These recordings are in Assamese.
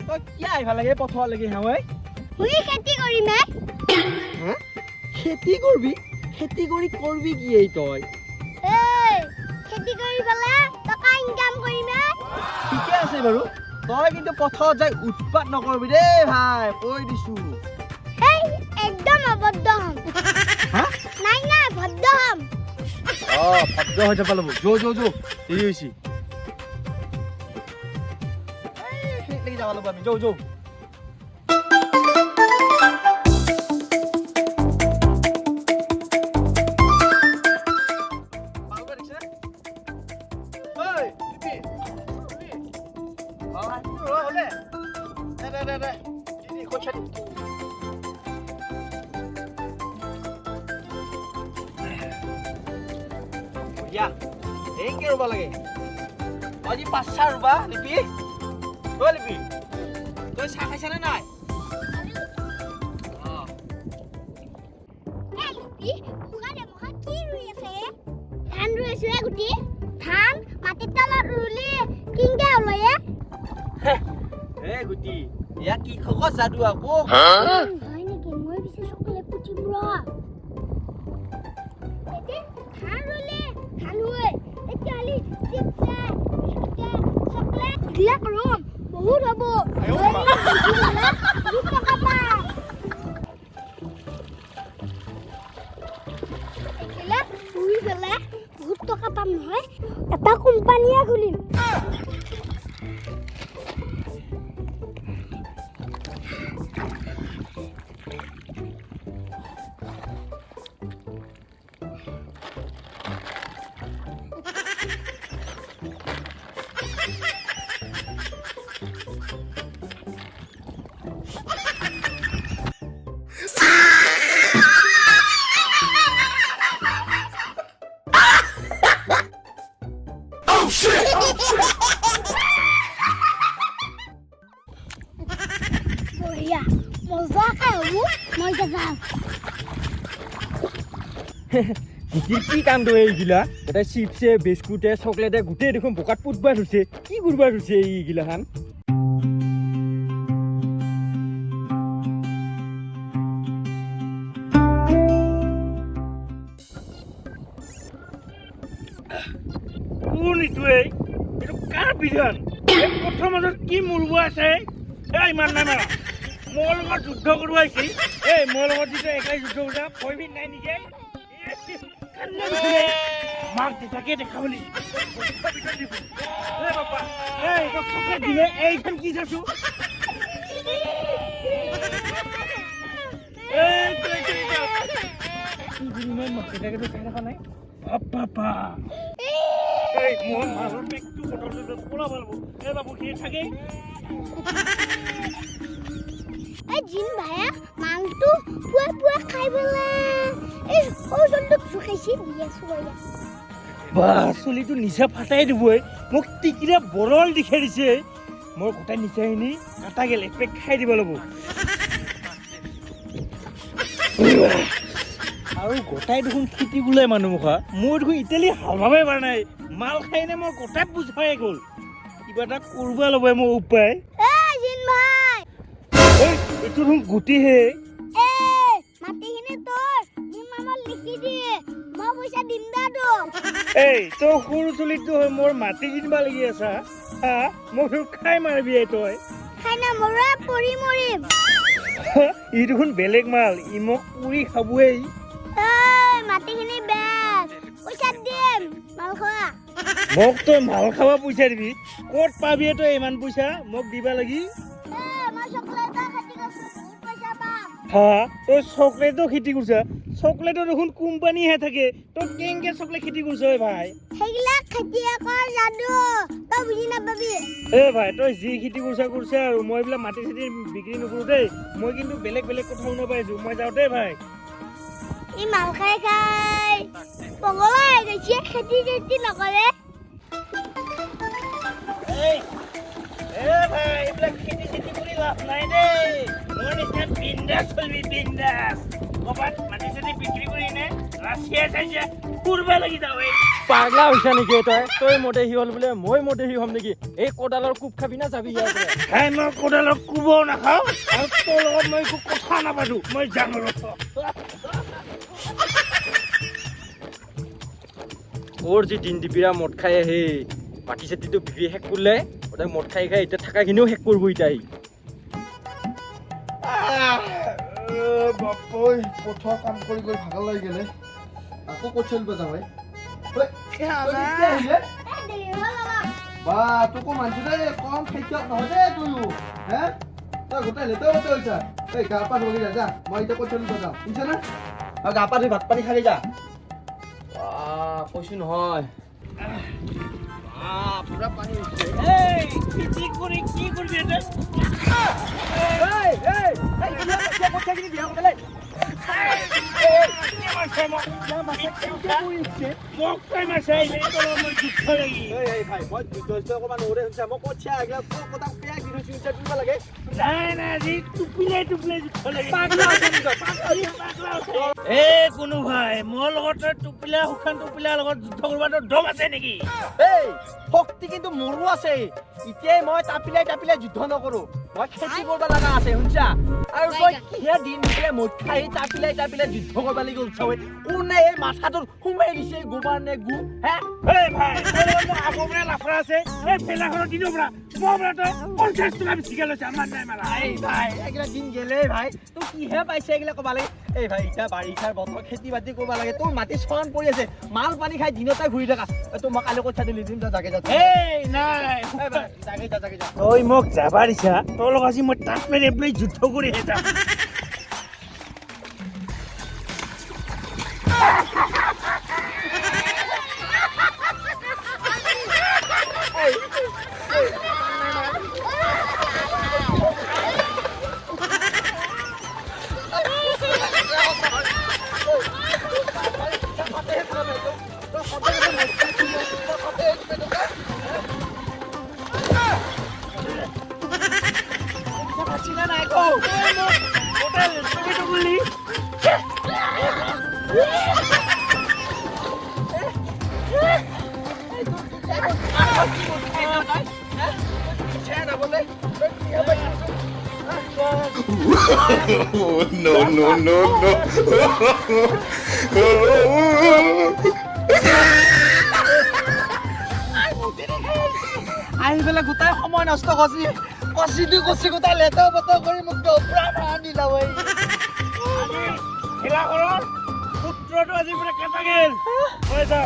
তই কি আহিবা লাগে পথাৰ লাগি হাওঁই হুই খেতি কৰিম হা খেতি কৰবি কি এই তই এই খেতি কৰি পেলাই টকা ইনকাম কৰিম ঠিকে আছে বাৰু তই কিন্তু পথাৰত যাই উৎপাত নকৰবি দেই ভাই কৈ দিছো হেই একদম অবদ্ধ হম হা নাই ভদ্ৰ হম ভদ্ৰ হৈ যাব লাগিব যো দেৰি হৈছে লাগি যাব লাগিব আমি যো Ya, enggak rubah lagi. Lagi pasar rubah, Lipi. Tuh Lipi. Tuh sampai sana naik. Lipi, bukan ya mau kiri ya saya. Than ruwe suwe guti. Than mati talat ruli. Kingga lo ya. Guti. Ya ki kok jadu aku. Hai nih moi bisa coklat putih bro. Than ruli. Than ruwe. Ekali chipsa, coklat. Gila rom. Bahut habo. Duta kata. Ekila rui gele. Bahut toka pam নহয়. এটা কোম্পানীয়া খুলিম বঢ়িয়া মজা খাই হবো মই যাম কি কামটো এইগিলা এটা চিপছে বিস্কুটে চকলেটে গোটেই দেখোন বোকাত পুতবা ধৰিছে কি কৰবা ধৰিছে এইগিলাখান এইটো কাৰ বিধান পথৰ মাজত কি মূৰব আছে ইমান নাই মাৰা মোৰ লগত যুদ্ধ কৰিব আহিছিল মোৰ লগত যেতিয়া একাই যুদ্ধ কৰিছা ভয়বিধ নাই নেকি মাক দেউতাকে দেখাবলি বাপা দিলে এইখন কি চাইছো মাক দেউতাকেতো চাই থকা নাই বাপা মোৰ মালৰ পেকটো বটলটো পোলা পালব বাবু কি থাকেই জিন ভায়া মাংটো পুৱা খাই বলে এই ওজনটো খাইছি দিয়া সুয়া বা চলিটো নিচা ফাটাই দিবই মোক টিকিৰা বৰল দেখাই দিছে মোৰ গোটাই নিচাইনি কাটা গেল এক পেক খাই দিব ল'ব আৰু গোটাই দেখোন খেতি বোলে মানুহ মুখা মোৰ দেখোন ইটালি হালভাৱে পৰা নাই মাল খাই নে মোৰ গোটাই বুজাই গ'ল কিবা এটা কৰিব ল'ব মোৰ উপায় জিন ভাই এইটো দেখোন গুটিহে মাটিখিনি তোৰ মোৰ নামত লিখি দিয়ে মই পইচা দিম দাদো তই সৰু চলিটো হৈ মোৰ মাটি কিনিবা লাগি আছা মোক খাই মাৰিবি তই খাই না মৰা পৰি মৰিম ই দেখোন বেলেগ মাল ই মোক পুৰি খাবই মাটিখিনি বেচ পইচা দিম মাল খোৱা মোক তই মাল খাবা পইচা দিবি ক'ত পাবি তই ইমান পইচা মোক দিবা লাগি মই চকলেটৰ খেতি কৰিছো বহুত পইচা পাম তই চকলেটৰ খেতি কৰিছা চকলেটৰ দেখোন কোম্পানীহে থাকে তই কেংকে চকলেট খেতি কৰিছ ভাই সেইবিলাক খেতিয়কৰ যাদু তই বুজি নাপাবি ভাই তই যি খেতি কৰিছা আৰু মই এইবিলাক মাটি চাটি বিক্ৰী নকৰো দেই মই কিন্তু বেলেগ কথা শুনা পাইছো মই যাওঁ দেই ভাই ই মাল খাই পগলা হৈ গৈছে খেতি নকৰে ভাই এইবিলাক খেতি কৰি লাভ নাই দেই মোৰ নিচিনা বিন্দাছ চলিবি বিন্দাছ ক'ৰবাত মাটি চাটি বিক্ৰী কৰি এনে ৰাছিয়া চাইছে ফুৰবা লাগি যাওঁ এই পাগলা হৈছা নেকি তই মদেহী হ'ল বোলে মই মদেহী হ'ম নেকি এই কোদালৰ কোব খাবি না যাবি ইয়াৰ পৰা খাই মই কোদালত কোবও নাখাওঁ আৰু তোৰ লগত মই একো কথা নাপাতো মই জানো ওর যে দিন দিপিরা মদ খাই আহে মাটি চাটিটো বিক্রি শেষ করলে ওটা মদ খাই খাই এটা থাকাখিনিও শেষ করবো ইতাই বাপই পথৰ কাম কৰি কৰি ভাগৰ লাগি গেলে আকৌ ক'ত চলিব যাওঁ বা তোকো মানছো দে কম খাদ্য নহয় দে তয়ো হে তই গোটেই লেতেৰা গোটেই হৈছা এই গা পা ধৰি যা মই এতিয়া ক'ত চলিব যাওঁ শুনিছা না আৰু গা পা ধুই ভাত পানী খাই যা কৈছো নহয় পুৰা পানী হৈছে এই কি কৰি কি কৰিবি এটা কোনো ভাই মোৰ লগত টুপিলা শুকান টুপিলাৰ লগত যুদ্ধ কৰিবাটো দম আছে নেকি শক্তি কিন্তু মোৰো আছে এতিয়াই মই টাপিলাই টাপিলাই যুদ্ধ নকৰো মই খেতি কৰিব লগা আছে শুনছা আৰু তই কিহে দিন দিলে মদ খাই টাপিলাই টাপিলাই যুদ্ধ কৰিব লাগি উৎসাহ কোনে এই মাথাটোত সোমাই দিছে গোবৰ নে গু হে এই ভাই আগৰ পৰা লাফৰা আছে এই পেলাখনৰ দিনৰ পৰা মোৰ পৰা তই 50 টকা বেছিকে লৈছে আমাৰ নাই মাৰা এই ভাই এগিলা দিন গেলে ভাই তোৰ কিহে পাইছে এগিলা ক'বা লাগে এই ভাই এতিয়া বাৰিষাৰ বতৰ খেতি বাতি কৰিব লাগে তোৰ মাটি চন পৰি আছে মাল পানী খাই দিনতে ঘূৰি থাকা তোৰ মই কালি কথা দিলি দিম জাগে যা এই নাই জাগে যা তই মোক যাবা দিছা তোৰ লগত আজি মই তাত মেৰে বোলে যুদ্ধ কৰিহে যাম No, no, no, no. আহি পেলাই গোটাই সময় নষ্ট কচি গোটাই লেতেৰা পেতেৰা কৰি মোক পুৰা ভাড়া দি যাব খেলাখনৰ পুত্ৰটো আজি পৰা কেটা গেল হৈ যা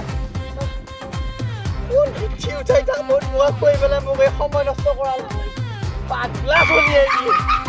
উঠাই থাক মই নোৱা কৈ পেলাই মোক এই সময় নষ্ট কৰা পাগলা চলি আহিবি